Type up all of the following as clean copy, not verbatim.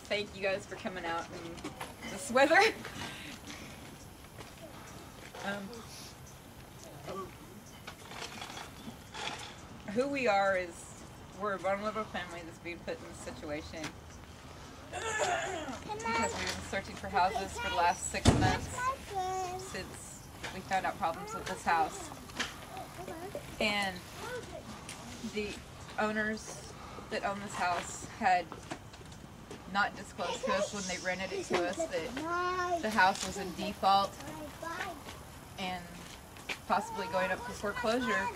thank you guys for coming out in this weather. Who we are is we're a vulnerable family that's being put in this situation because we've been searching for houses for the last 6 months since we found out problems with this house. And the owners that own this house had not disclosed to us when they rented it to us that the house was in default and possibly going up for foreclosure,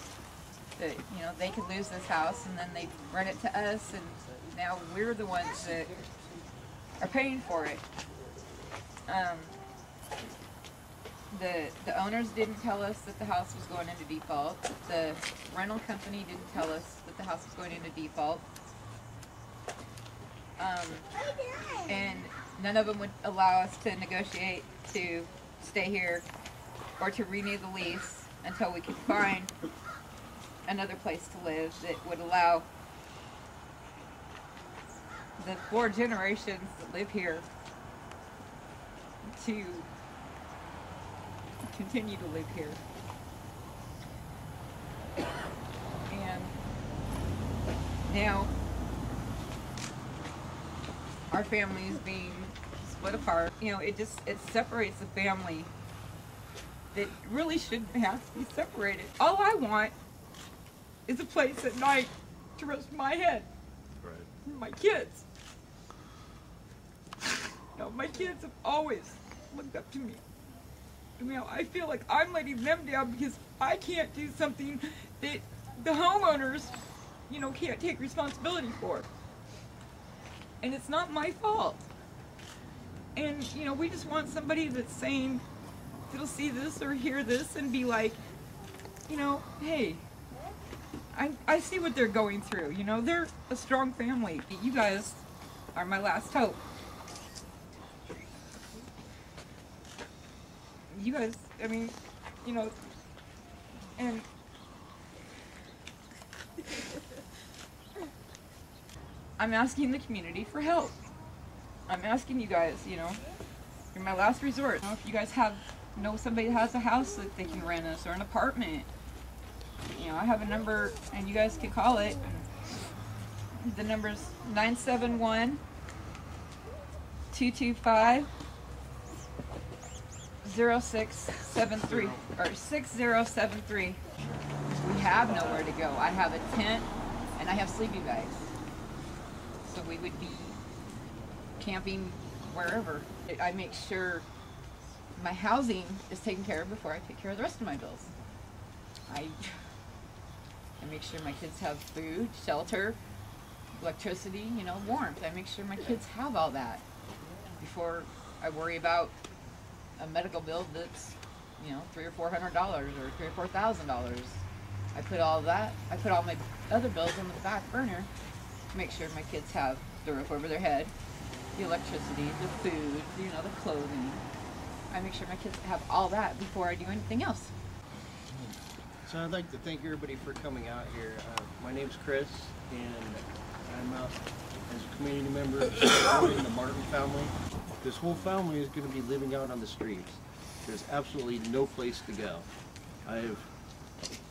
that, you know, they could lose this house and then they rent it to us, and now we're the ones that are paying for it. The owners didn't tell us that the house was going into default. The rental company didn't tell us that the house was going into default. And none of them would allow us to negotiate to stay here or to renew the lease until we could find another place to live that would allow the 4 generations that live here to continue to live here. And now our family is being split apart. You know, it separates the family that really shouldn't have to be separated. All I want is a place at night to rest my head. Right. And my kids. You know, my kids have always looked up to me. You know, I feel like I'm letting them down because I can't do something that the homeowners, you know, can't take responsibility for. And it's not my fault. And, you know, we just want somebody that's sane, that'll see this or hear this and be like, you know, hey, I see what they're going through. You know, they're a strong family. You guys are my last hope. You guys, I mean, you know, and I'm asking the community for help. I'm asking you guys, you know, you're my last resort. You know, if you guys know somebody that has a house that they can rent us or an apartment, you know, I have a number and you guys can call it. The number's 971-225-0673 or 6073. We have nowhere to go. I have a tent and I have sleeping bags. So we would be camping wherever. I make sure my housing is taken care of before I take care of the rest of my bills. I make sure my kids have food, shelter, electricity, you know, warmth. I make sure my kids have all that before I worry about a medical bill that's, you know, $300 or $400 or $3,000 or $4,000. I put all my other bills on the back burner to make sure my kids have the roof over their head, the electricity, the food, you know, the clothing. I make sure my kids have all that before I do anything else. So I'd like to thank everybody for coming out here. My name's Chris, and I'm out as a community member supporting the Martin family. This whole family is going to be living out on the streets. There's absolutely no place to go. I've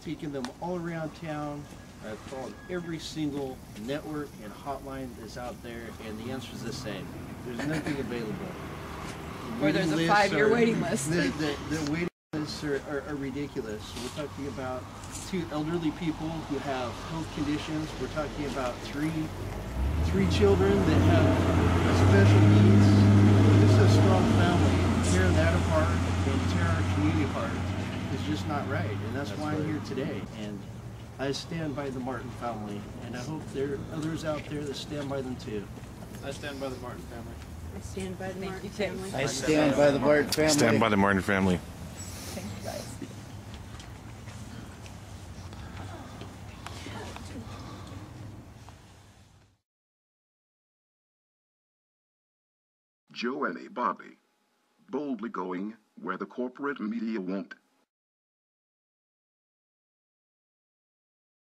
taken them all around town. I've called every single network and hotline that's out there, and the answer is the same. There's nothing available. Or there's a 5-year waiting list. The waiting lists are ridiculous. We're talking about 2 elderly people who have health conditions. We're talking about three children that have special needs. This is a strong family. Tear that apart and tear our community apart is just not right. And that's why I'm here today. And I stand by the Martin family, and I hope there are others out there that stand by them too. I stand by the Martin family. I stand by the Martin family. I stand by the Martin family. Stand by the Martin family. Thank you guys. Joe and Bobby, boldly going where the corporate media won't.